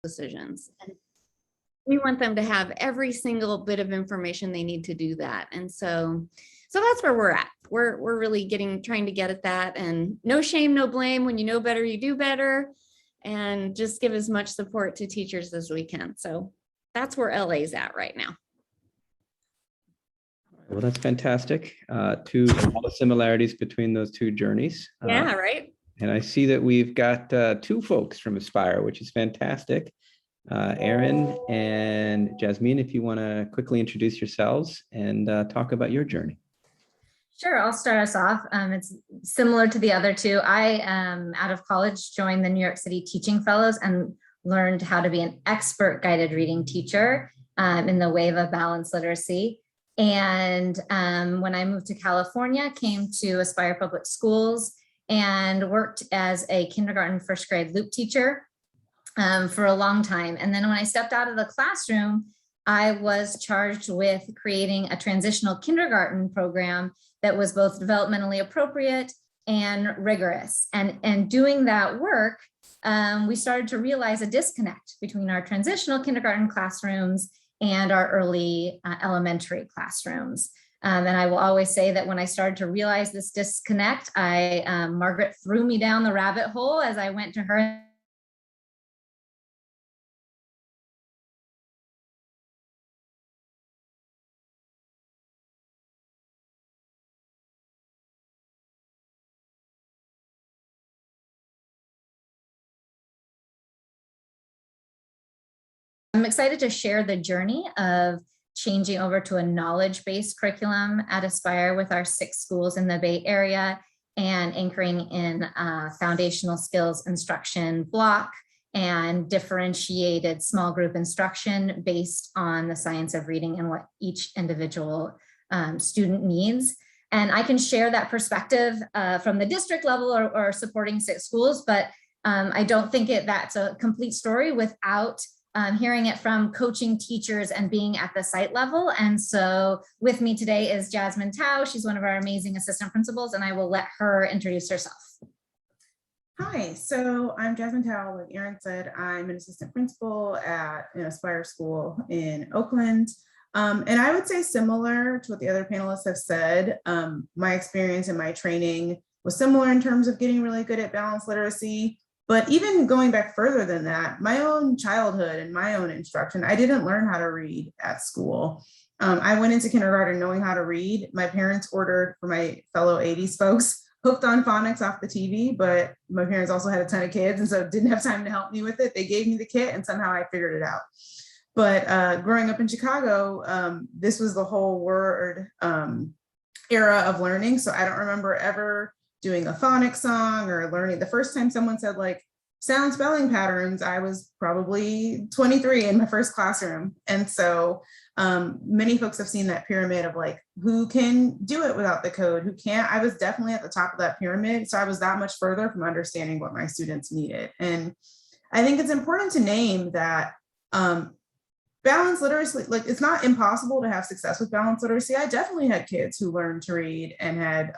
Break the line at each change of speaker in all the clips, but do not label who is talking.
decisions. And we want them to have every single bit of information they need to do that. And so that's where we're at. We're really trying to get at that, and no shame, no blame. When you know better, you do better, and just give as much support to teachers as we can. So that's where LA's at right now.
Well, that's fantastic. A lot of similarities between those two journeys.
Yeah, right.
And I see that we've got two folks from Aspire, which is fantastic. Erin and Jasmine, if you want to quickly introduce yourselves and talk about your journey.
Sure, I'll start us off. It's similar to the other two. I, out of college, joined the New York City Teaching Fellows and learned how to be an expert guided reading teacher in the wave of balanced literacy. And when I moved to California, came to Aspire Public Schools and worked as a kindergarten first grade loop teacher for a long time. And then when I stepped out of the classroom, I was charged with creating a transitional kindergarten program that was both developmentally appropriate and rigorous. And doing that work, we started to realize a disconnect between our transitional kindergarten classrooms and our early elementary classrooms. And I will always say that when I started to realize this disconnect, Margaret threw me down the rabbit hole as I went to her. I'm excited to share the journey of changing over to a knowledge-based curriculum at Aspire with our 6 schools in the Bay Area and anchoring in foundational skills instruction block and differentiated small group instruction based on the science of reading and what each individual student needs. And I can share that perspective from the district level or supporting 6 schools, but I don't think that's a complete story without hearing it from coaching teachers and being at the site level. And so with me today is Jasmine Tao. She's one of our amazing assistant principals, and I will let her introduce herself.
Hi, so I'm Jasmine Tao. Like Erin said, I'm an assistant principal at an Aspire school in Oakland. And I would say similar to what the other panelists have said, my experience and my training was similar in terms of getting really good at balanced literacy. But even going back further than that, my own childhood and my own instruction, I didn't learn how to read at school. I went into kindergarten knowing how to read. My parents ordered, for my fellow 80s folks, Hooked on Phonics off the TV, but my parents also had a ton of kids and so didn't have time to help me with it. They gave me the kit and somehow I figured it out. But growing up in Chicago, this was the whole word era of learning. So I don't remember ever doing a phonics song or learning. The first time someone said like sound spelling patterns, I was probably 23 in my first classroom. And so many folks have seen that pyramid of like, who can do it without the code, who can't. I was definitely at the top of that pyramid. So I was that much further from understanding what my students needed. And I think it's important to name that balanced literacy, like it's not impossible to have success with balanced literacy. I definitely had kids who learned to read and had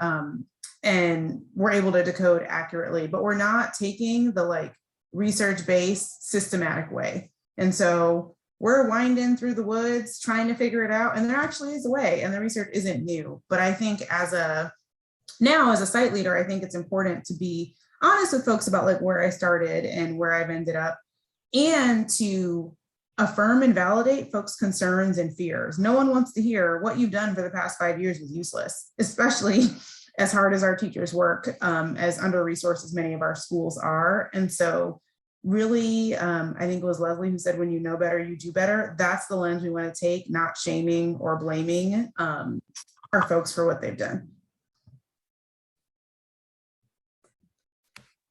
and were able to decode accurately, but we're not taking the like research-based systematic way. And so we're winding through the woods, trying to figure it out. And there actually is a way, and the research isn't new. But I think as a site leader, I think it's important to be honest with folks about like where I started and where I've ended up, and to affirm and validate folks' concerns and fears. No one wants to hear what you've done for the past 5 years was useless, especially as hard as our teachers work, as under-resourced as many of our schools are. And so really, I think it was Leslie who said, when you know better, you do better. That's the lens we want to take, not shaming or blaming our folks for what they've done.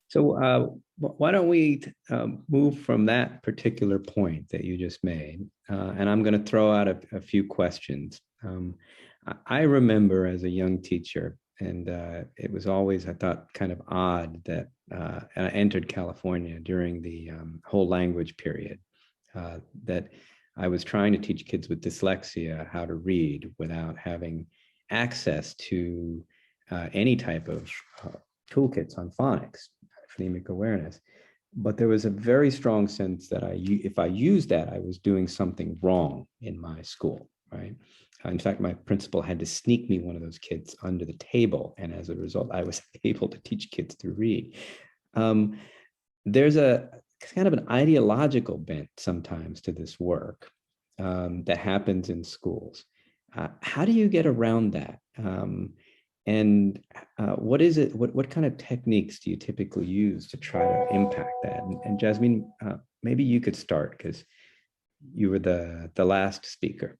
So why don't we move from that particular point that you just made, and I'm going to throw out a few questions. I remember as a young teacher, and it was always, I thought, kind of odd that I entered California during the whole language period, that I was trying to teach kids with dyslexia how to read without having access to any type of toolkits on phonics, phonemic awareness. but there was a very strong sense that if I used that, I was doing something wrong in my school, right? In fact, my principal had to sneak me one of those kids under the table. And as a result, I was able to teach kids to read. There's a kind of an ideological bent sometimes to this work that happens in schools. How do you get around that? And what is it? What kind of techniques do you typically use to try to impact that? And Jasmine, maybe you could start because you were the last speaker.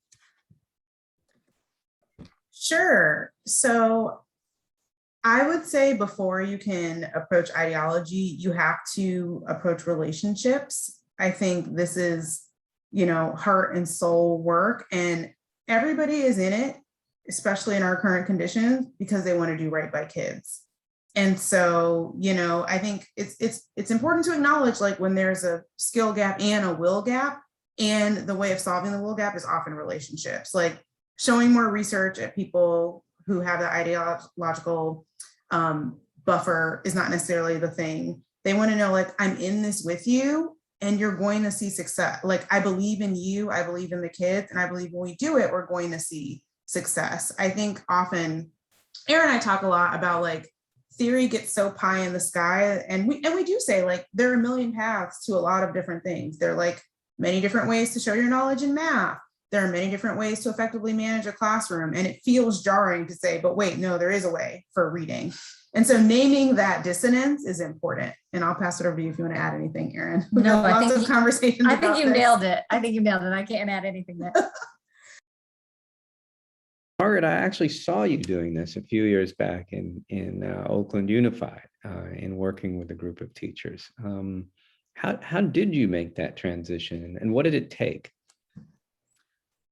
Sure. So I would say before you can approach ideology, you have to approach relationships. I think this is, heart and soul work, and everybody is in it, especially in our current conditions, because they want to do right by kids. And so, I think it's important to acknowledge, like, when there's a skill gap and a will gap, and the way of solving the will gap is often relationships, like showing more research at people who have the ideological buffer is not necessarily the thing. They want to know, like, I'm in this with you and you're going to see success. Like, I believe in you, I believe in the kids, and I believe when we do it, we're going to see success. I think often Aaron and I talk a lot about, like, theory gets so pie in the sky, and we do say, like, there are a million paths to a lot of different things. There are, like, many different ways to show your knowledge in math. There are many different ways to effectively manage a classroom. And it feels jarring to say, but wait, no, there is a way for reading. And so naming that dissonance is important. And I'll pass it over to you if you want to add anything, Erin.
No, I
lots
think
of conversations.
I think you nailed it. I think you nailed it. I can't add anything there.
Margaret, I actually saw you doing this a few years back in Oakland Unified in working with a group of teachers. How did you make that transition, and what did it take?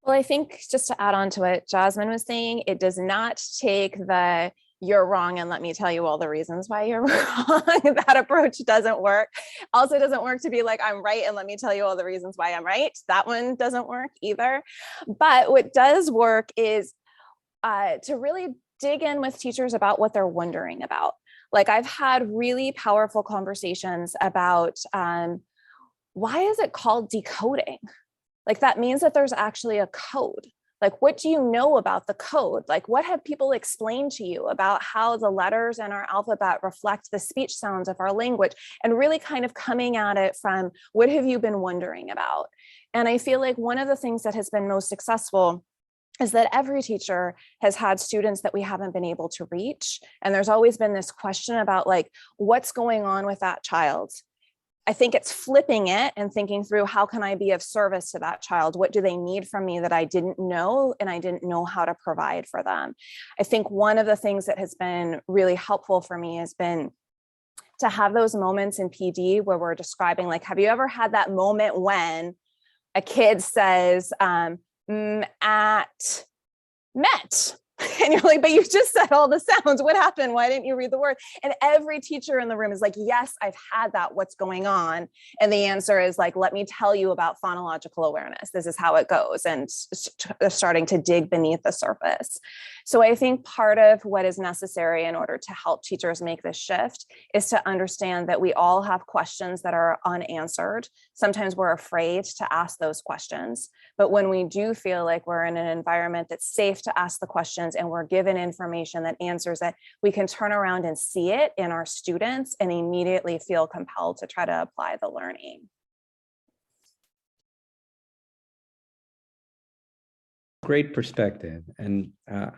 Well, I think just to add on to what Jasmine was saying, it does not take the "you're wrong and let me tell you all the reasons why you're wrong." That approach doesn't work. Also doesn't work to be like, "I'm right and let me tell you all the reasons why I'm right." That one doesn't work either. But what does work is to really dig in with teachers about what they're wondering about. Like, I've had really powerful conversations about why is it called decoding? Like, that means that there's actually a code. Like, what do you know about the code? Like, what have people explained to you about how the letters in our alphabet reflect the speech sounds of our language? And really kind of coming at it from, what have you been wondering about? And I feel like one of the things that has been most successful is that every teacher has had students that we haven't been able to reach. And there's always been this question about, like, what's going on with that child? I think it's flipping it and thinking through, how can I be of service to that child? What do they need from me that I didn't know and I didn't know how to provide for them? I think one of the things that has been really helpful for me has been to have those moments in PD where we're describing, like, have you ever had that moment when a kid says, at met? And you're like, but you just said all the sounds. What happened? Why didn't you read the word? And every teacher in the room is like, yes, I've had that. What's going on? And the answer is, like, let me tell you about phonological awareness. This is how it goes. And they're starting to dig beneath the surface. So I think part of what is necessary in order to help teachers make this shift is to understand that we all have questions that are unanswered. Sometimes we're afraid to ask those questions. But when we do feel like we're in an environment that's safe to ask the questions and we're given information that answers it, we can turn around and see it in our students and immediately feel compelled to try to apply the learning.
Great perspective. And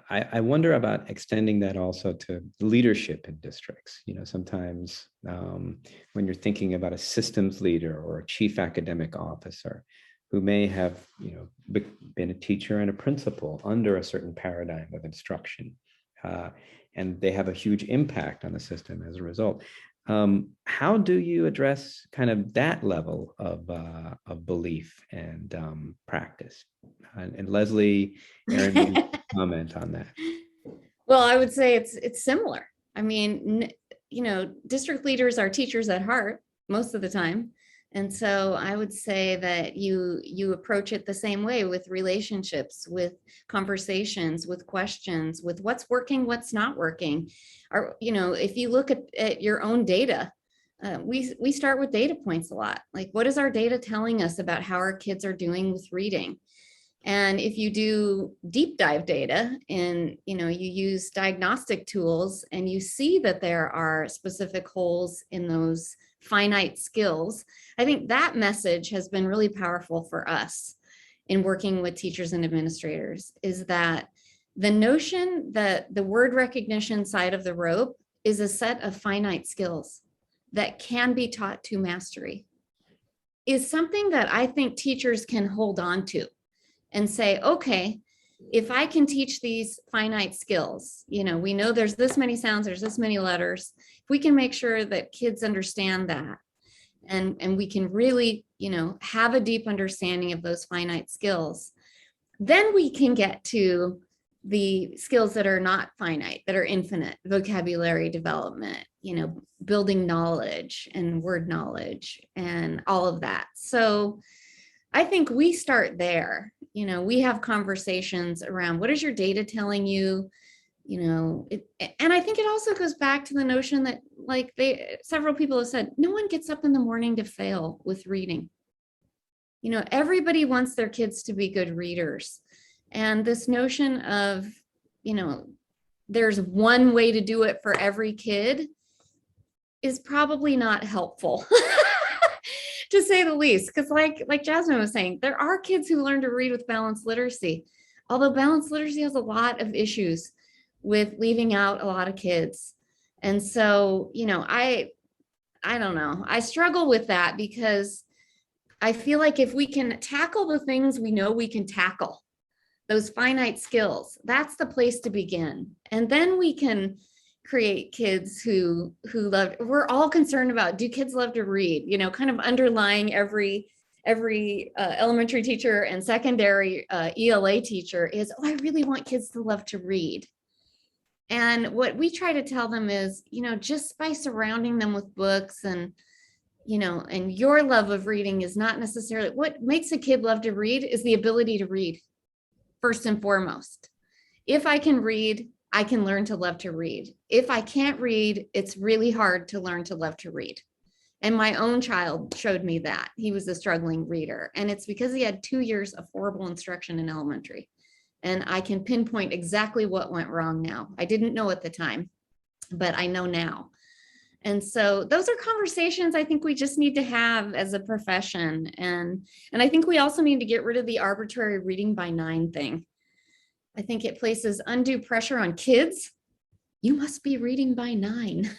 I wonder about extending that also to leadership in districts. Sometimes when you're thinking about a systems leader or a chief academic officer who may have been a teacher and a principal under a certain paradigm of instruction, and they have a huge impact on the system as a result. How do you address kind of that level of belief and practice? And Leslie, Aaron, comment on that.
Well, I would say it's similar. I mean, district leaders are teachers at heart most of the time. And so I would say that you approach it the same way, with relationships, with conversations, with questions, with what's working, what's not working. Or, if you look at your own data, we start with data points a lot. Like, what is our data telling us about how our kids are doing with reading? And if you do deep dive data and you use diagnostic tools and you see that there are specific holes in those finite skills, I think that message has been really powerful for us in working with teachers and administrators, is that the notion that the word recognition side of the rope is a set of finite skills that can be taught to mastery is something that I think teachers can hold on to and say, okay, if I can teach these finite skills, we know there's this many sounds, there's this many letters. If we can make sure that kids understand that, and we can really, have a deep understanding of those finite skills, then we can get to the skills that are not finite, that are infinite: vocabulary development, building knowledge and word knowledge and all of that. So I think we start there. We have conversations around, what is your data telling you? And I think it also goes back to the notion that, like, several people have said, no one gets up in the morning to fail with reading. Everybody wants their kids to be good readers. And this notion of, there's one way to do it for every kid is probably not helpful. To say the least, because like Jasmine was saying, there are kids who learn to read with balanced literacy, although balanced literacy has a lot of issues with leaving out a lot of kids. And so, I don't know, I struggle with that, because I feel like if we can tackle the things we know we can tackle, those finite skills, that's the place to begin. And then we can create kids who love. We're all concerned about, do kids love to read? Kind of underlying every elementary teacher and secondary ELA teacher is, oh, I really want kids to love to read. And what we try to tell them is, just by surrounding them with books and your love of reading is not necessarily what makes a kid love to read. Is the ability to read, first and foremost. If I can read, I can learn to love to read. If I can't read, it's really hard to learn to love to read. And my own child showed me that. He was a struggling reader. And it's because he had 2 years of horrible instruction in elementary. And I can pinpoint exactly what went wrong now. I didn't know at the time, but I know now. And so those are conversations I think we just need to have as a profession. And I think we also need to get rid of the arbitrary reading by 9 thing. I think it places undue pressure on kids. You must be reading by 9.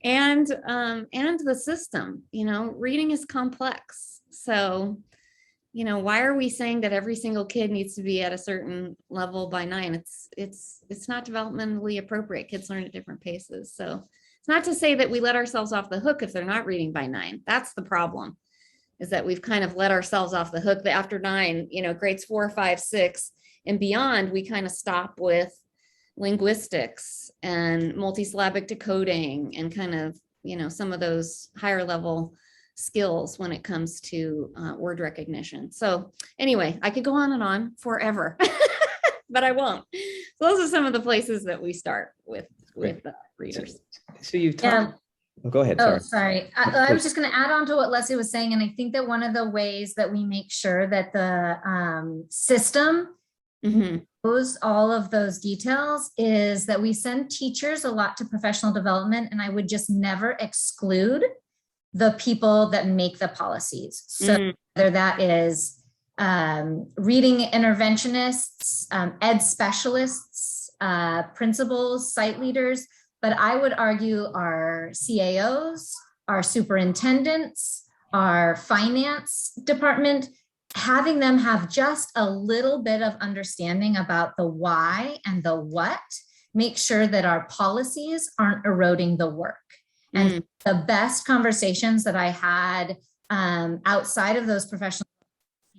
and the system, reading is complex. So, why are we saying that every single kid needs to be at a certain level by 9? It's not developmentally appropriate. Kids learn at different paces. So it's not to say that we let ourselves off the hook if they're not reading by 9. That's the problem, is that we've kind of let ourselves off the hook. After 9, grades 4, 5, 6, and beyond, we kind of stop with linguistics and multisyllabic decoding and kind of, some of those higher level skills when it comes to word recognition. So anyway, I could go on and on forever, but I won't. So those are some of the places that we start with readers.
So you've talked. Oh, go ahead. Sorry.
Oh, sorry. I was just going to add on to what Leslie was saying. And I think that one of the ways that we make sure that the system knows all of those details is that we send teachers a lot to professional development. And I would just never exclude the people that make the policies. So whether that is reading interventionists, ed specialists, principals, site leaders, but I would argue our CAOs, our superintendents, our finance department, having them have just a little bit of understanding about the why and the what, make sure that our policies aren't eroding the work. And the best conversations that I had outside of those professional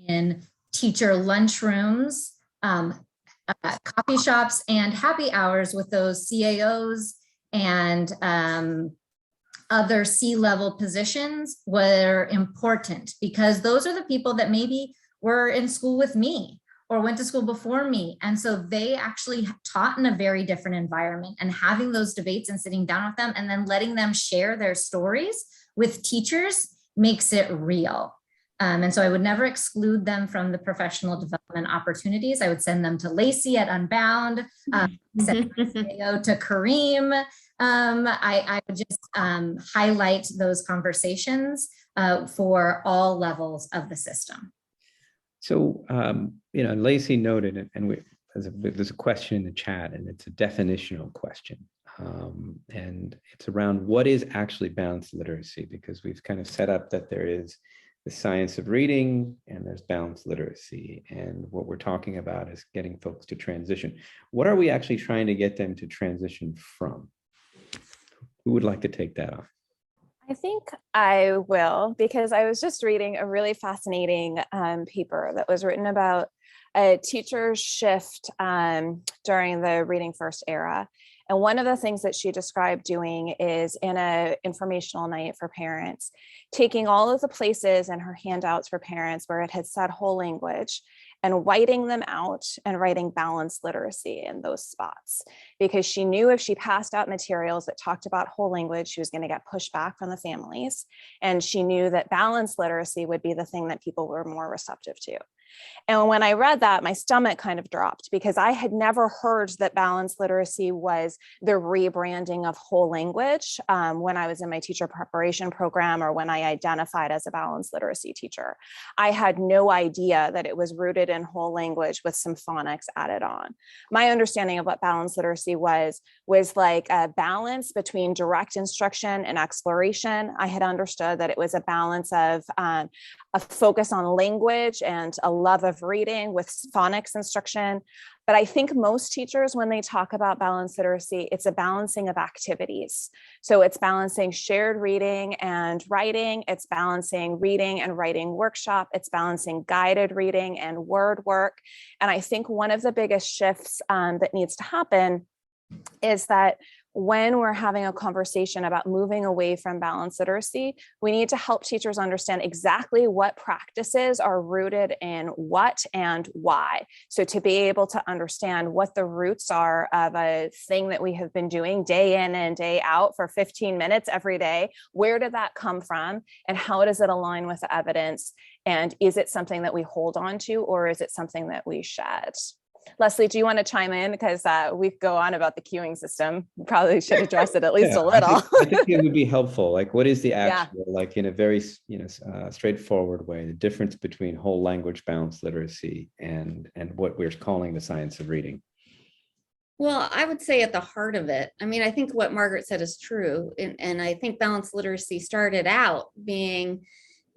in teacher lunchrooms, coffee shops, and happy hours with those CAOs and other C-level positions were important, because those are the people that maybe were in school with me or went to school before me. And so they actually taught in a very different environment, and having those debates and sitting down with them and then letting them share their stories with teachers makes it real. And so I would never exclude them from the professional development opportunities. I would send them to Lacey at Unbound, send Mayo to Kareem. I would just highlight those conversations for all levels of the system.
So, Lacey noted it, and there's a question in the chat, and it's a definitional question. And it's around what is actually balanced literacy, because we've kind of set up that there is the science of reading and there's balanced literacy. And what we're talking about is getting folks to transition. What are we actually trying to get them to transition from? Who would like to take that on?
I think I will, because I was just reading a really fascinating paper that was written about a teacher's shift during the Reading First era. And one of the things that she described doing is, in an informational night for parents, taking all of the places in her handouts for parents where it had said whole language and whiting them out and writing balanced literacy in those spots, because she knew if she passed out materials that talked about whole language, she was going to get pushback from the families. And she knew that balanced literacy would be the thing that people were more receptive to. And when I read that, my stomach kind of dropped, because I had never heard that balanced literacy was the rebranding of whole language when I was in my teacher preparation program, or when I identified as a balanced literacy teacher. I had no idea that it was rooted in whole language with some phonics added on. My understanding of what balanced literacy was like a balance between direct instruction and exploration. I had understood that it was a balance of a focus on language and a love of reading with phonics instruction. But I think most teachers, when they talk about balanced literacy, it's a balancing of activities. So it's balancing shared reading and writing. It's balancing reading and writing workshop. It's balancing guided reading and word work. And I think one of the biggest shifts that needs to happen is that when we're having a conversation about moving away from balanced literacy, we need to help teachers understand exactly what practices are rooted in what and why. So to be able to understand what the roots are of a thing that we have been doing day in and day out for 15 minutes every day, where did that come from? And how does it align with the evidence? And is it something that we hold on to, or is it something that we shed? Leslie, do you want to chime in? Because we go on about the queuing system. We probably should address it at least a little.
I think it would be helpful. Like, what is the actual, like in a very straightforward way, the difference between whole language balanced literacy and what we're calling the science of reading?
Well, I would say at the heart of it, I mean, I think what Margaret said is true. And I think balanced literacy started out being,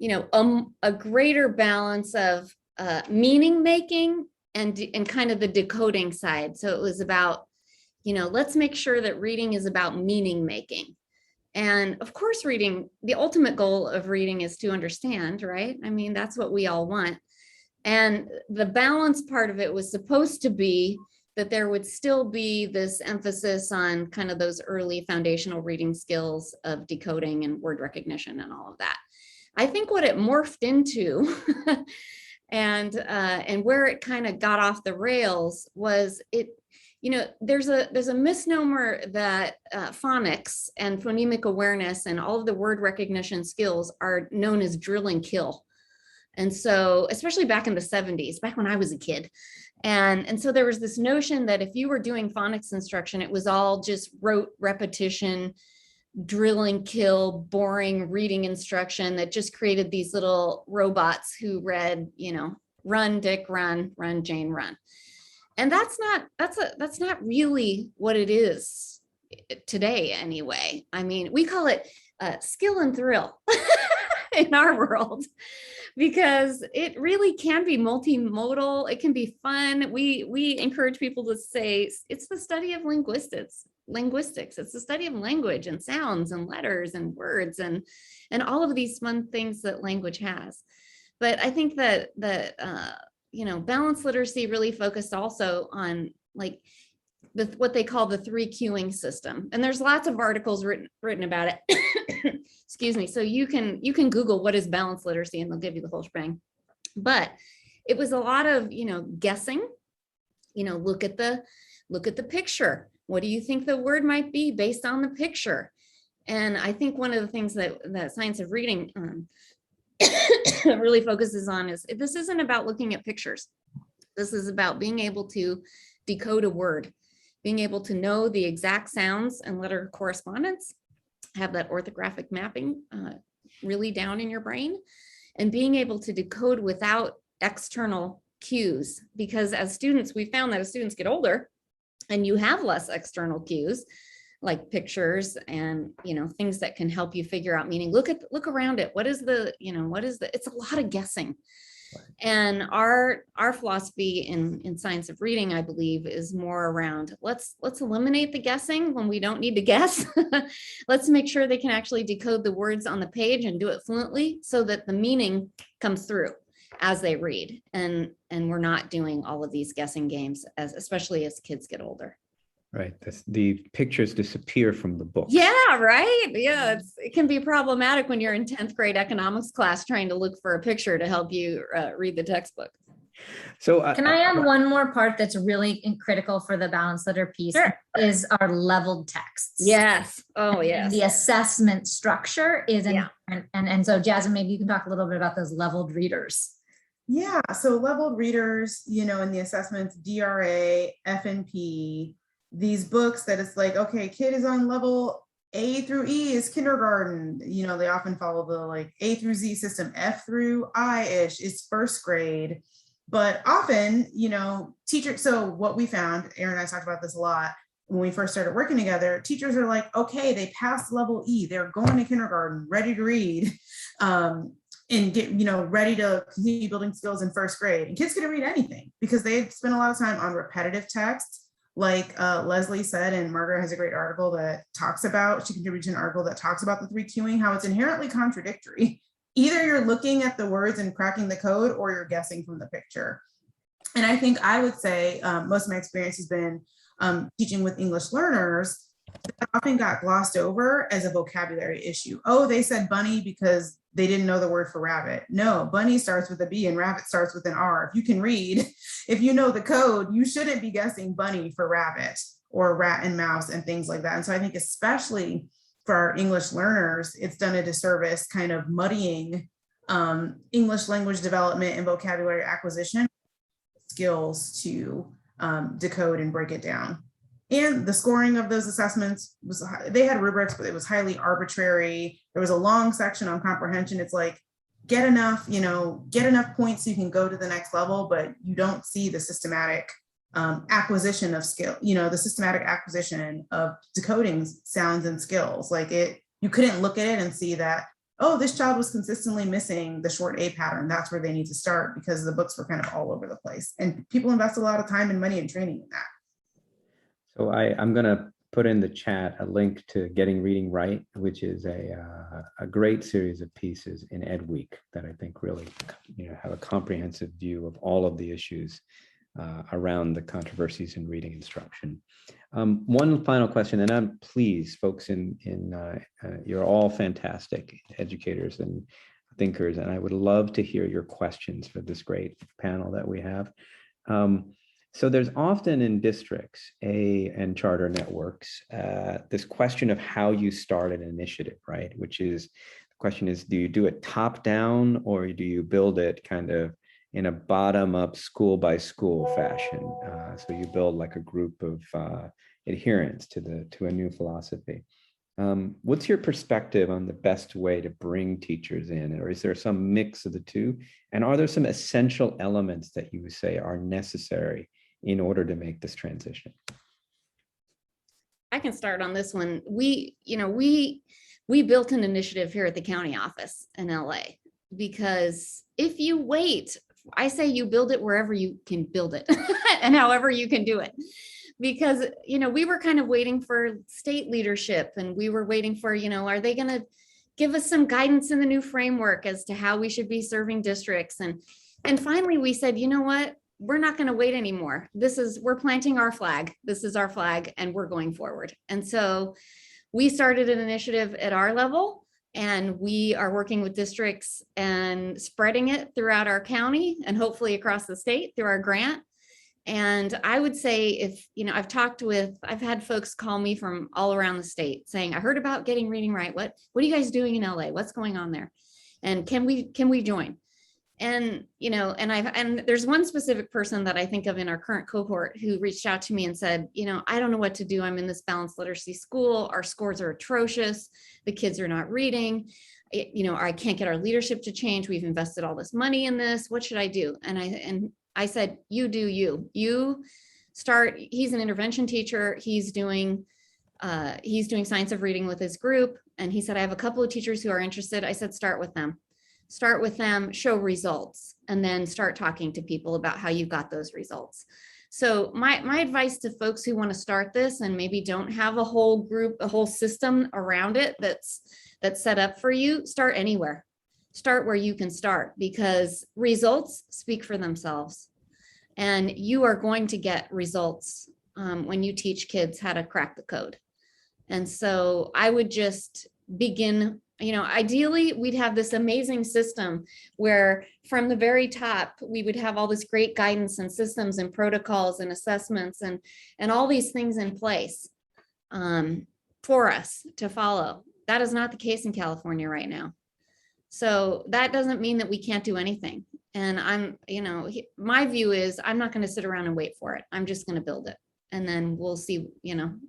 a greater balance of meaning making and kind of the decoding side. So it was about, let's make sure that reading is about meaning making. And of course, reading, the ultimate goal of reading is to understand, right? I mean, that's what we all want. And the balance part of it was supposed to be that there would still be this emphasis on kind of those early foundational reading skills of decoding and word recognition and all of that. I think what it morphed into and where it kind of got off the rails was there's a misnomer that phonics and phonemic awareness and all of the word recognition skills are known as drill and kill. And so, especially back in the 70s, back when I was a kid. And so there was this notion that if you were doing phonics instruction, it was all just rote repetition, drill and kill, boring reading instruction that just created these little robots who read, run, Dick, run, run, Jane, run. And that's not really what it is today anyway. I mean, we call it skill and thrill in our world, because it really can be multimodal. It can be fun. We encourage people to say it's the study of linguistics. It's the study of language and sounds and letters and words and all of these fun things that language has. But I think that balanced literacy really focused also on like what they call the 3 queuing system. And there's lots of articles written about it. Excuse me. So you can Google what is balanced literacy and they'll give you the whole shebang. But it was a lot of, guessing, look at the picture. What do you think the word might be based on the picture? And I think one of the things that science of reading really focuses on is this isn't about looking at pictures. This is about being able to decode a word, being able to know the exact sounds and letter correspondence, have that orthographic mapping really down in your brain, and being able to decode without external cues. Because as students, we found that as students get older and you have less external cues, like pictures and things that can help you figure out meaning. Look around it. What is the it's a lot of guessing. And our philosophy in science of reading, I believe, is more around let's eliminate the guessing when we don't need to guess. Let's make sure they can actually decode the words on the page and do it fluently so that the meaning comes through as they read. And we're not doing all of these guessing games, especially as kids get older.
Right. The pictures disappear from the book.
Yeah, right. Yeah, it can be problematic when you're in 10th grade economics class trying to look for a picture to help you read the textbook.
So
can I add one more part that's really critical for the balanced letter piece?
Sure.
Is our leveled texts.
Yes. Oh, yes.
The assessment structure is important. And so Jasmine, maybe you can talk a little bit about those leveled readers.
Yeah, so leveled readers, in the assessments, DRA, FNP, these books that it's like, okay, kid is on level A through E is kindergarten. They often follow the like A through Z system. F through I-ish is first grade. But often, teachers, so what we found, Erin and I talked about this a lot when we first started working together, teachers are like, okay, they passed level E, they're going to kindergarten, ready to read, and get, ready to continue building skills in first grade. And kids can read anything because they spend a lot of time on repetitive texts. Like Leslie said, and Margaret has a great article that talks about, she contributed an article that talks about the 3 cueing, how it's inherently contradictory. Either you're looking at the words and cracking the code or you're guessing from the picture. And I think I would say most of my experience has been teaching with English learners that often got glossed over as a vocabulary issue. Oh, they said bunny because they didn't know the word for rabbit. No, bunny starts with a B and rabbit starts with an R. If you can read, if you know the code, you shouldn't be guessing bunny for rabbit or rat and mouse and things like that. And so I think especially for our English learners, it's done a disservice kind of muddying English language development and vocabulary acquisition skills to decode and break it down. And the scoring of those assessments was, they had rubrics, but it was highly arbitrary. There was a long section on comprehension. It's like, get enough points so you can go to the next level, but you don't see the systematic acquisition of skill, the systematic acquisition of decoding sounds and skills. Like you couldn't look at it and see that, oh, this child was consistently missing the short A pattern. That's where they need to start because the books were kind of all over the place. And people invest a lot of time and money and training in that.
So I'm going to put in the chat a link to Getting Reading Right, which is a great series of pieces in Ed Week that I think really have a comprehensive view of all of the issues around the controversies in reading instruction. One final question, and I'm pleased, folks, you're all fantastic educators and thinkers, and I would love to hear your questions for this great panel that we have. So there's often in districts and charter networks, this question of how you start an initiative, right? Which is, the question is, do you do it top down or do you build it kind of in a bottom up school by school fashion? So you build like a group of adherents to a new philosophy. What's your perspective on the best way to bring teachers in, or is there some mix of the two? And are there some essential elements that you would say are necessary in order to make this transition?
I can start on this one. We built an initiative here at the county office in LA, because if you wait, I say you build it wherever you can build it and however you can do it. Because, we were kind of waiting for state leadership, and we were waiting for, are they going to give us some guidance in the new framework as to how we should be serving districts? And finally we said, you know what? We're not going to wait anymore. We're planting our flag. This is our flag and we're going forward. And so we started an initiative at our level, And we are working with districts and spreading it throughout our county and hopefully across the state through our grant. And I would say if, I've had folks call me from all around the state saying, I heard about getting reading right. What are you guys doing in LA? What's going on there? And can we join? And, and there's one specific person that I think of in our current cohort who reached out to me and said, I don't know what to do. I'm in this balanced literacy school. Our scores are atrocious. The kids are not reading. I can't get our leadership to change. We've invested all this money in this. What should I do? And I said, you do you start. He's an intervention teacher. He's doing science of reading with his group. And he said, I have a couple of teachers who are interested. I said, start with them, show results, and then start talking to people about how you got those results. So my advice to folks who want to start this and maybe don't have a whole group, a whole system around it that's set up for you, start anywhere. Start where you can start, because results speak for themselves. And you are going to get results when you teach kids how to crack the code. And so I would just begin. Ideally, we'd have this amazing system where from the very top, we would have all this great guidance and systems and protocols and assessments and all these things in place for us to follow. That is not the case in California right now. So that doesn't mean that we can't do anything. And my view is I'm not going to sit around and wait for it. I'm just going to build it. And then we'll see,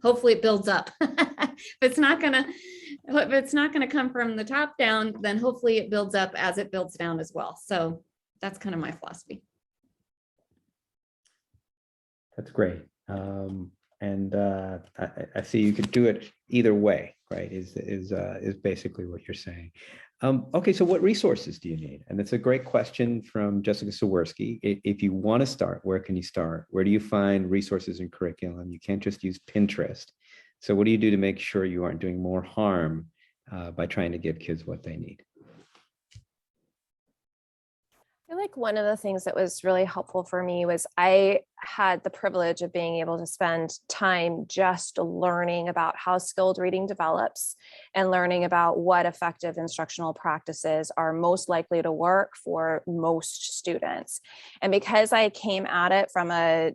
hopefully it builds up. If it's not going to come from the top down, then hopefully it builds up as it builds down as well. So that's kind of my philosophy.
That's great. And I see you could do it either way, right? Is basically what you're saying. Okay, so what resources do you need? And it's a great question from Jessica Sawerski. If you want to start, where can you start? Where do you find resources and curriculum? You can't just use Pinterest. So what do you do to make sure you aren't doing more harm by trying to give kids what they need?
I feel like one of the things that was really helpful for me was I had the privilege of being able to spend time just learning about how skilled reading develops and learning about what effective instructional practices are most likely to work for most students. And because I came at it from a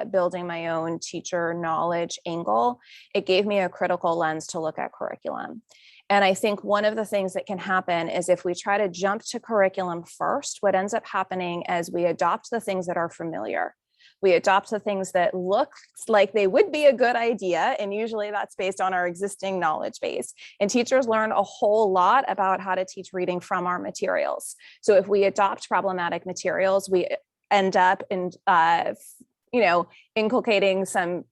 building my own teacher knowledge angle, it gave me a critical lens to look at curriculum. And I think one of the things that can happen is if we try to jump to curriculum first, what ends up happening is we adopt the things that are familiar. We adopt the things that look like they would be a good idea. And usually that's based on our existing knowledge base. And teachers learn a whole lot about how to teach reading from our materials. So if we adopt problematic materials, we end up inculcating some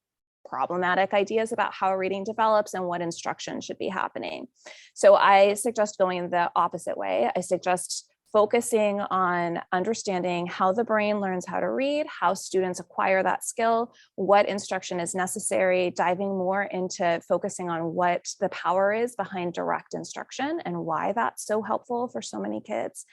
problematic ideas about how reading develops and what instruction should be happening. So I suggest going the opposite way. I suggest focusing on understanding how the brain learns how to read, how students acquire that skill, what instruction is necessary, diving more into focusing on what the power is behind direct instruction and why that's so helpful for so many kids.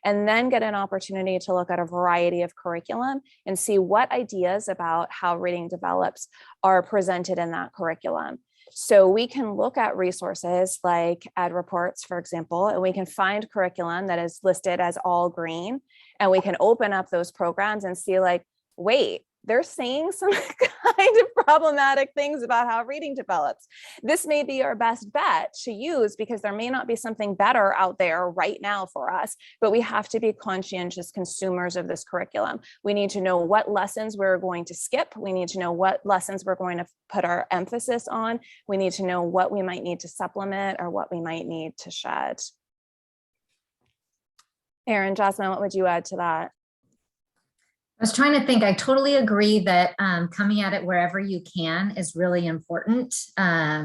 And then get an opportunity to look at a variety of curriculum and see what ideas about how reading develops are presented in that curriculum. So we can look at resources like Ed Reports, for example, and we can find curriculum that is listed as all green, and we can open up those programs and see like, wait, they're saying some kind of problematic things about how reading develops. This may be our best bet to use because there may not be something better out there right now for us, but we have to be conscientious consumers of this curriculum. We need to know what lessons we're going to skip. We need to know what lessons we're going to put our emphasis on. We need to know what we might need to supplement or what we might need to shed. Erin, Jasmine, what would you add to that?
I was trying to think. I totally agree that coming at it wherever you can is really important. I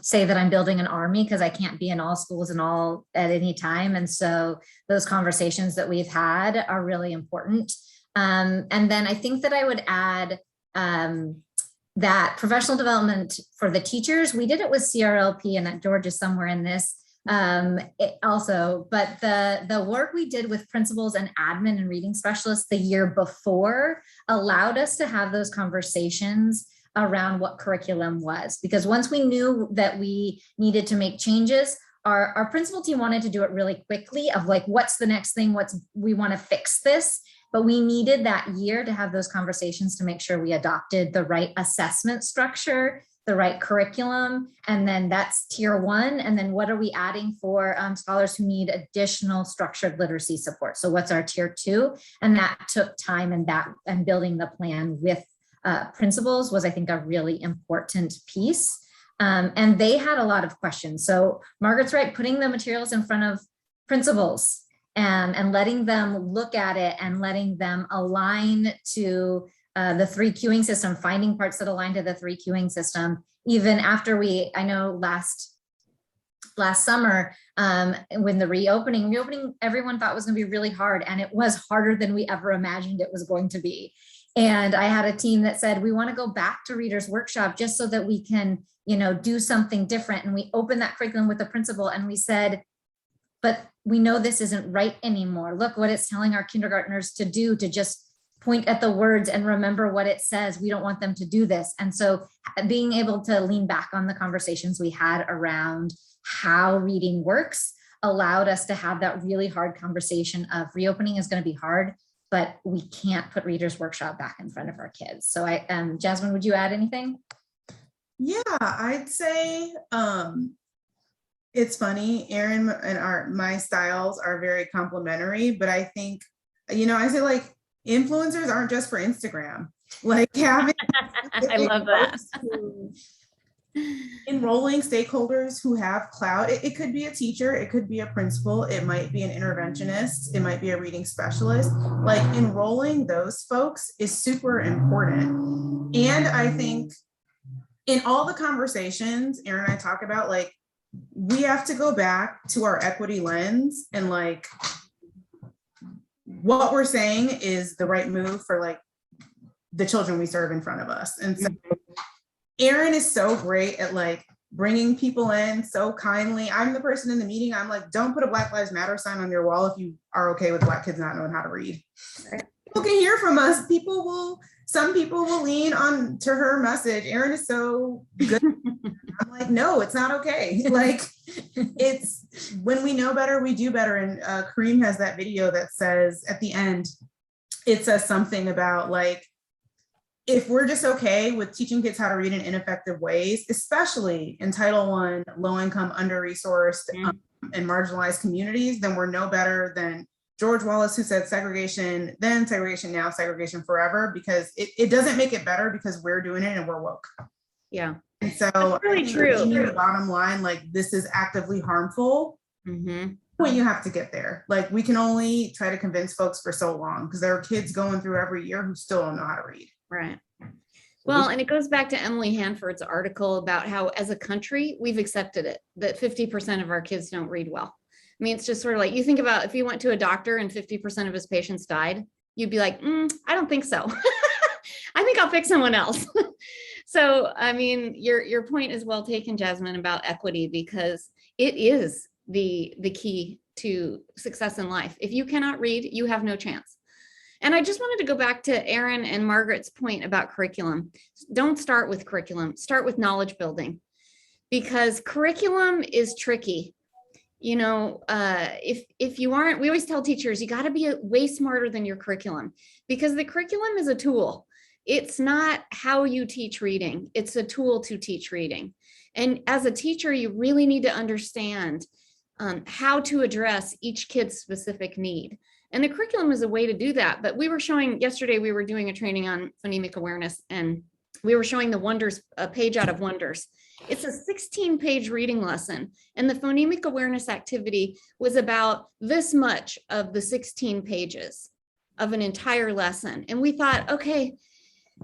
say that I'm building an army because I can't be in all schools and all at any time. And so those conversations that we've had are really important. And then I think that I would add that professional development for the teachers, we did it with CRLP, and that George is somewhere in this. Also, but the work we did with principals and admin and reading specialists the year before allowed us to have those conversations around what curriculum was, because once we knew that we needed to make changes, our principal team wanted to do it really quickly of like, what's the next thing? We want to fix this. But we needed that year to have those conversations to make sure we adopted the right assessment structure, the right curriculum. And then that's tier 1. And then what are we adding for scholars who need additional structured literacy support? So what's our tier 2? And that took time, and building the plan with principals was, I think, a really important piece. And they had a lot of questions. So Margaret's right, putting the materials in front of principals and letting them look at it and letting them align to the 3 queuing system, finding parts that align to the 3 queuing system. Even after I know last summer, when the reopening, everyone thought was going to be really hard, and it was harder than we ever imagined it was going to be. And I had a team that said, we want to go back to Readers Workshop just so that we can, do something different. And we opened that curriculum with the principal and we said, but we know this isn't right anymore. Look what it's telling our kindergartners to do, to just point at the words and remember what it says. We don't want them to do this. And so being able to lean back on the conversations we had around how reading works allowed us to have that really hard conversation of reopening is going to be hard, but we can't put Readers Workshop back in front of our kids. So Jasmine, would you add anything?
Yeah, I'd say it's funny. Erin and my styles are very complementary, but I think, I say like influencers aren't just for Instagram. Like having
I love that.
Enrolling stakeholders who have clout. It could be a teacher, it could be a principal, it might be an interventionist, it might be a reading specialist. Like enrolling those folks is super important. And I think in all the conversations Erin and I talk about, like, we have to go back to our equity lens and like what we're saying is the right move for like the children we serve in front of us. And so Erin is so great at like bringing people in so kindly. I'm the person in the meeting, I'm like, don't put a Black Lives Matter sign on your wall if you are okay with Black kids not knowing how to read. People can hear from us. Some people will lean on to her message. Erin is so good. I'm like, no, it's not okay. Like, it's when we know better, we do better. And Kareem has that video that says at the end, it says something about like, if we're just okay with teaching kids how to read in ineffective ways, especially in Title I, low-income, under-resourced, and marginalized communities, then we're no better than George Wallace, who said segregation then, segregation now, segregation forever, because it doesn't make it better because we're doing it and we're woke.
Yeah.
And so
that's really true.
The bottom line, like, this is actively harmful. When you have to get there, like, we can only try to convince folks for so long because there are kids going through every year who still don't know how to read.
Right. Well, and it goes back to Emily Hanford's article about how as a country, we've accepted it, that 50% of our kids don't read well. I mean, it's just sort of like, you think about if you went to a doctor and 50% of his patients died, you'd be like, I don't think so. I think I'll pick someone else. So, I mean, your point is well taken, Jasmine, about equity, because it is the key to success in life. If you cannot read, you have no chance. And I just wanted to go back to Erin and Margaret's point about curriculum. Don't start with curriculum, start with knowledge building, because curriculum is tricky. If you aren't, we always tell teachers, you got to be way smarter than your curriculum, because the curriculum is a tool. It's not how you teach reading. It's a tool to teach reading. And as a teacher, you really need to understand how to address each kid's specific need. And the curriculum is a way to do that. But yesterday, we were doing a training on phonemic awareness, and we were showing the Wonders, a page out of Wonders. It's a 16-page reading lesson. And the phonemic awareness activity was about this much of the 16 pages of an entire lesson. And we thought, okay,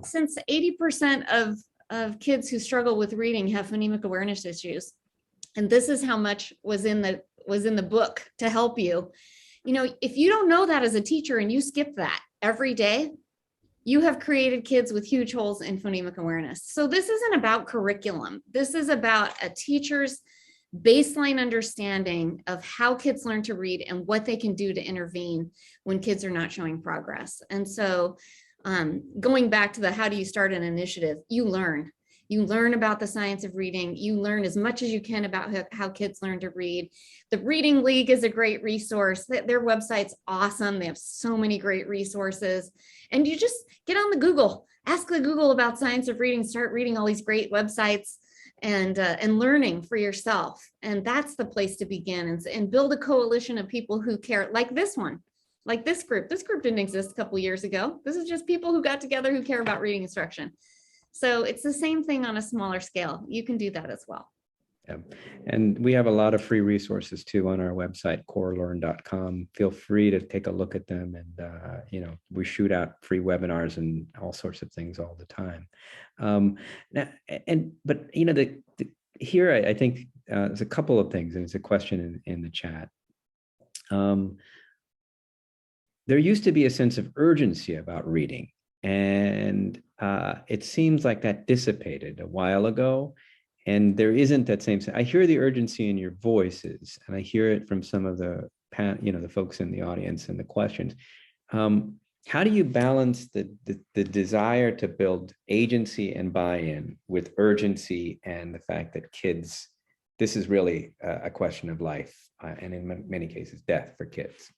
since 80% of kids who struggle with reading have phonemic awareness issues, and this is how much was in the book to help you. If you don't know that as a teacher and you skip that every day, you have created kids with huge holes in phonemic awareness. So this isn't about curriculum. This is about a teacher's baseline understanding of how kids learn to read and what they can do to intervene when kids are not showing progress. And so Going back to the how do you start an initiative, you learn. You learn about the science of reading. You learn as much as you can about how kids learn to read. The Reading League is a great resource. Their website's awesome. They have so many great resources. And you just get on the Google, ask the Google about science of reading, start reading all these great websites and learning for yourself. And that's the place to begin, and build a coalition of people who care, like this one, like this group. This group didn't exist a couple of years ago. This is just people who got together who care about reading instruction. So it's the same thing on a smaller scale. You can do that as well.
Yeah. And we have a lot of free resources too on our website, corelearn.com. Feel free to take a look at them. And, we shoot out free webinars and all sorts of things all the time. Here, I think there's a couple of things, and it's a question in the chat. There used to be a sense of urgency about reading, and it seems like that dissipated a while ago. And there isn't that same. I hear the urgency in your voices, and I hear it from some of the folks in the audience and the questions. How do you balance the desire to build agency and buy-in with urgency and the fact that kids, this is really a question of life, and in many cases, death for kids?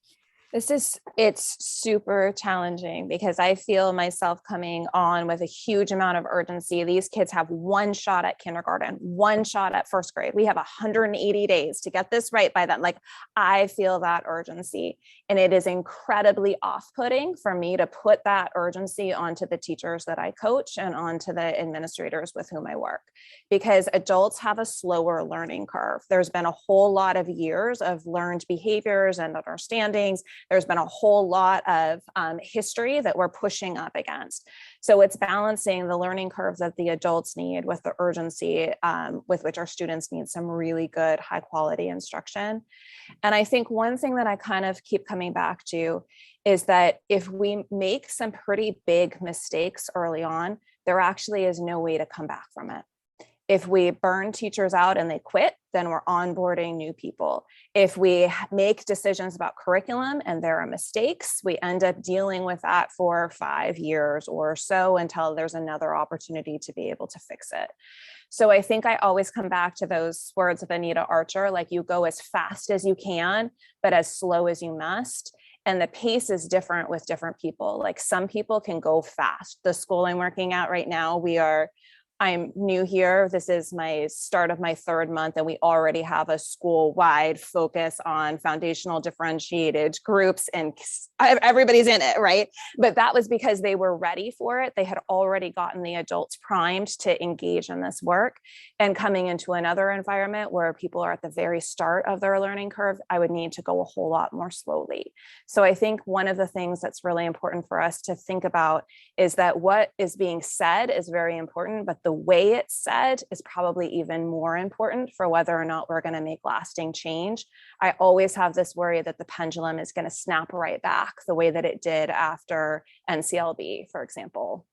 It's super challenging because I feel myself coming on with a huge amount of urgency. These kids have one shot at kindergarten, one shot at first grade. We have 180 days to get this right by then. Like, I feel that urgency, and it is incredibly off-putting for me to put that urgency onto the teachers that I coach and onto the administrators with whom I work, because adults have a slower learning curve. There's been a whole lot of years of learned behaviors and understandings. There's been a whole lot of history that we're pushing up against. So it's balancing the learning curve that the adults need with the urgency with which our students need some really good, high quality instruction. And I think one thing that I kind of keep coming back to is that if we make some pretty big mistakes early on, there actually is no way to come back from it. If we burn teachers out and they quit, then we're onboarding new people. If we make decisions about curriculum and there are mistakes, we end up dealing with that for 5 years or so until there's another opportunity to be able to fix it. So I think I always come back to those words of Anita Archer, like, you go as fast as you can, but as slow as you must. And the pace is different with different people. Like, some people can go fast. The school I'm working at right now, I'm new here. This is my start of my 3rd month, and we already have a school-wide focus on foundational differentiated groups, and everybody's in it, right? But that was because they were ready for it. They had already gotten the adults primed to engage in this work. And coming into another environment where people are at the very start of their learning curve, I would need to go a whole lot more slowly. So I think one of the things that's really important for us to think about is that what is being said is very important, but the way it's said is probably even more important for whether or not we're going to make lasting change. I always have this worry that the pendulum is going to snap right back the way that it did after NCLB, for example.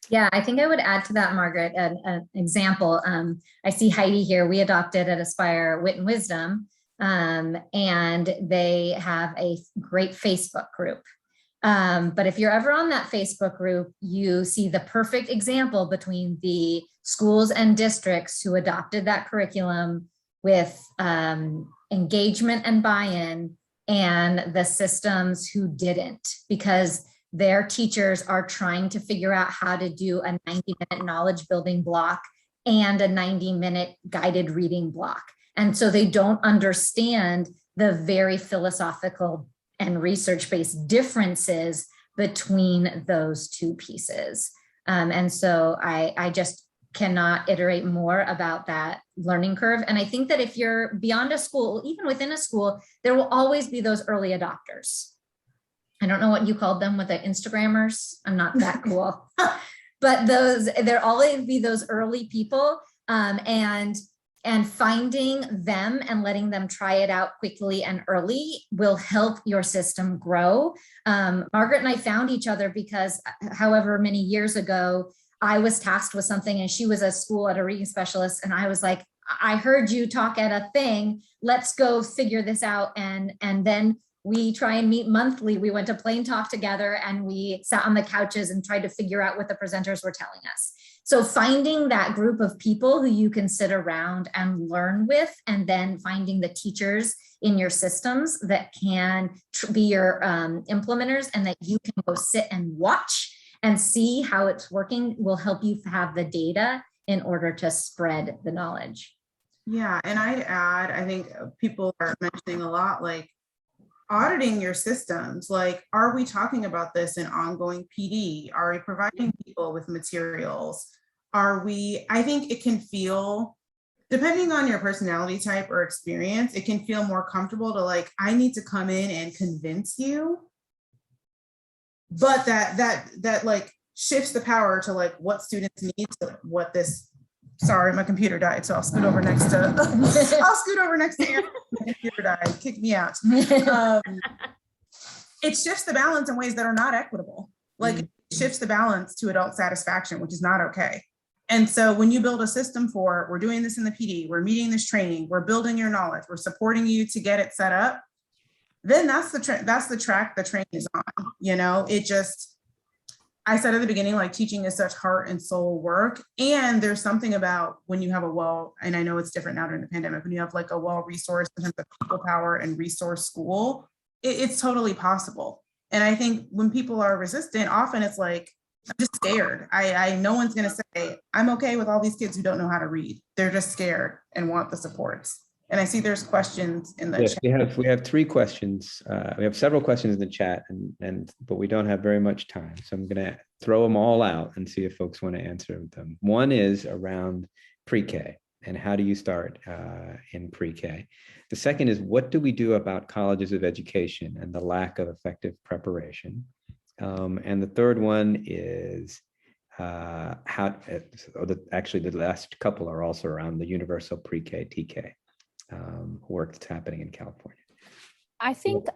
Yeah, I think I would add to that, Margaret, an example. I see Heidi here. We adopted at Aspire Wit and Wisdom, and they have a great Facebook group. But if you're ever on that Facebook group, you see the perfect example between the schools and districts who adopted that curriculum with engagement and buy-in, and the systems who didn't, because their teachers are trying to figure out how to do a 90-minute knowledge building block and a 90-minute guided reading block. And so they don't understand the very philosophical and research-based differences between those two pieces. And so I just cannot iterate more about that learning curve. And I think that if you're beyond a school, even within a school, there will always be those early adopters. I don't know what you called them, with the Instagrammers. I'm not that cool, but there'll always be those early people, and finding them and letting them try it out quickly and early will help your system grow. Margaret and I found each other because however many years ago, I was tasked with something and she was at school at a reading specialist. And I was like, I heard you talk at a thing, let's go figure this out. And then we try and meet monthly. We went to Plain Talk together and we sat on the couches and tried to figure out what the presenters were telling us. So finding that group of people who you can sit around and learn with, and then finding the teachers in your systems that can be your implementers and that you can go sit and watch and see how it's working will help you have the data in order to spread the knowledge.
Yeah, and I'd add, I think people are mentioning a lot, like auditing your systems. Like, are we talking about this in ongoing PD? Are we providing people with materials? I think it can feel, depending on your personality type or experience, it can feel more comfortable to like, I need to come in and convince you. But that like shifts the power to like what students need, to what this, sorry, my computer died, so I'll scoot over next to Aaron. My computer died, kick me out. It shifts the balance in ways that are not equitable. Like it shifts the balance to adult satisfaction, which is not okay. And so when you build a system for, we're doing this in the PD, we're meeting this training, we're building your knowledge, we're supporting you to get it set up, then that's the track the train is on. You know, it just, I said at the beginning, like teaching is such heart and soul work. And there's something about when you have and I know it's different now during the pandemic, when you have like a well-resourced in terms of people power and resource school, it's totally possible. And I think when people are resistant, often it's like, I'm just scared. No one's going to say, I'm okay with all these kids who don't know how to read. They're just scared and want the supports. And I see there's questions in the
Yes,
chat.
we have 3 questions. We have several questions in the chat, but we don't have very much time. So I'm going to throw them all out and see if folks want to answer them. One is around pre-K and how do you start in pre-K? The second is, what do we do about colleges of education and the lack of effective preparation? And the third one is actually the last couple are also around the universal pre-K, TK work that's happening in California.
I think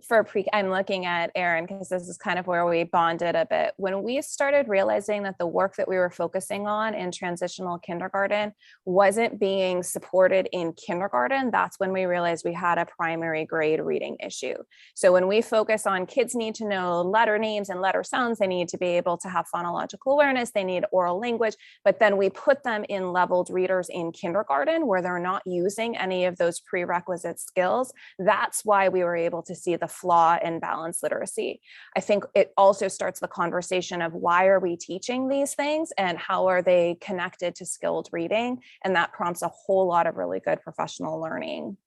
for pre, I'm looking at Aaron because this is kind of where we bonded a bit. When we started realizing that the work that we were focusing on in transitional kindergarten wasn't being supported in kindergarten, that's when we realized we had a primary grade reading issue. So when we focus on kids need to know letter names and letter sounds, they need to be able to have phonological awareness, they need oral language, but then we put them in leveled readers in kindergarten where they're not using any of those prerequisite skills. That's why we were able to see the flaw in balanced literacy. I think it also starts the conversation of why are we teaching these things and how are they connected to skilled reading? And that prompts a whole lot of really good professional learning.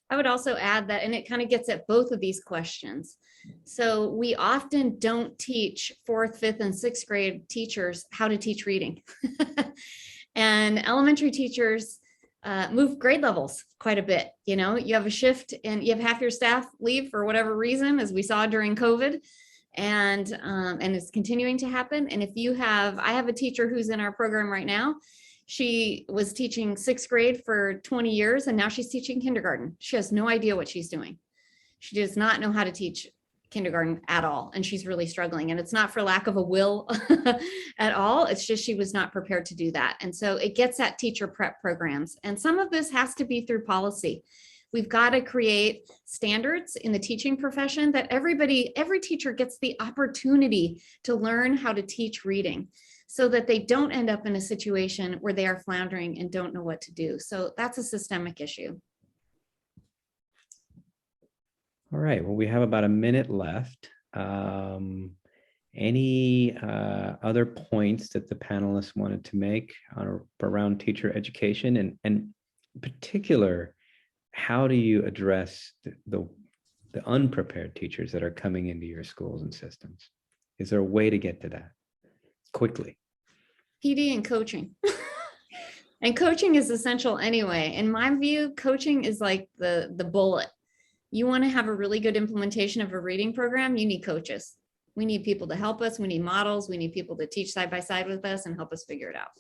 I would also add that, and it kind of gets at both of these questions. So we often don't teach 4th, 5th, and 6th grade teachers how to teach reading. And elementary teachers move grade levels quite a bit. You know, you have a shift and you have half your staff leave for whatever reason, as we saw during COVID, and it's continuing to happen. And if you have, I have a teacher who's in our program right now. She was teaching 6th grade for 20 years and now she's teaching kindergarten. She has no idea what she's doing. She does not know how to teach kindergarten at all. And she's really struggling. And it's not for lack of a will at all. It's just she was not prepared to do that. And so it gets at teacher prep programs. And some of this has to be through policy. We've got to create standards in the teaching profession that every teacher gets the opportunity to learn how to teach reading so that they don't end up in a situation where they are floundering and don't know what to do. So that's a systemic issue.
All right, well, we have about a minute left. Any other points that the panelists wanted to make around teacher education, and in particular, how do you address the unprepared teachers that are coming into your schools and systems? Is there a way to get to that quickly?
PD and coaching. And coaching is essential anyway. In my view, coaching is like the bullet. You want to have a really good implementation of a reading program, you need coaches. We need people to help us. We need models. We need people to teach side by side with us and help us figure it out.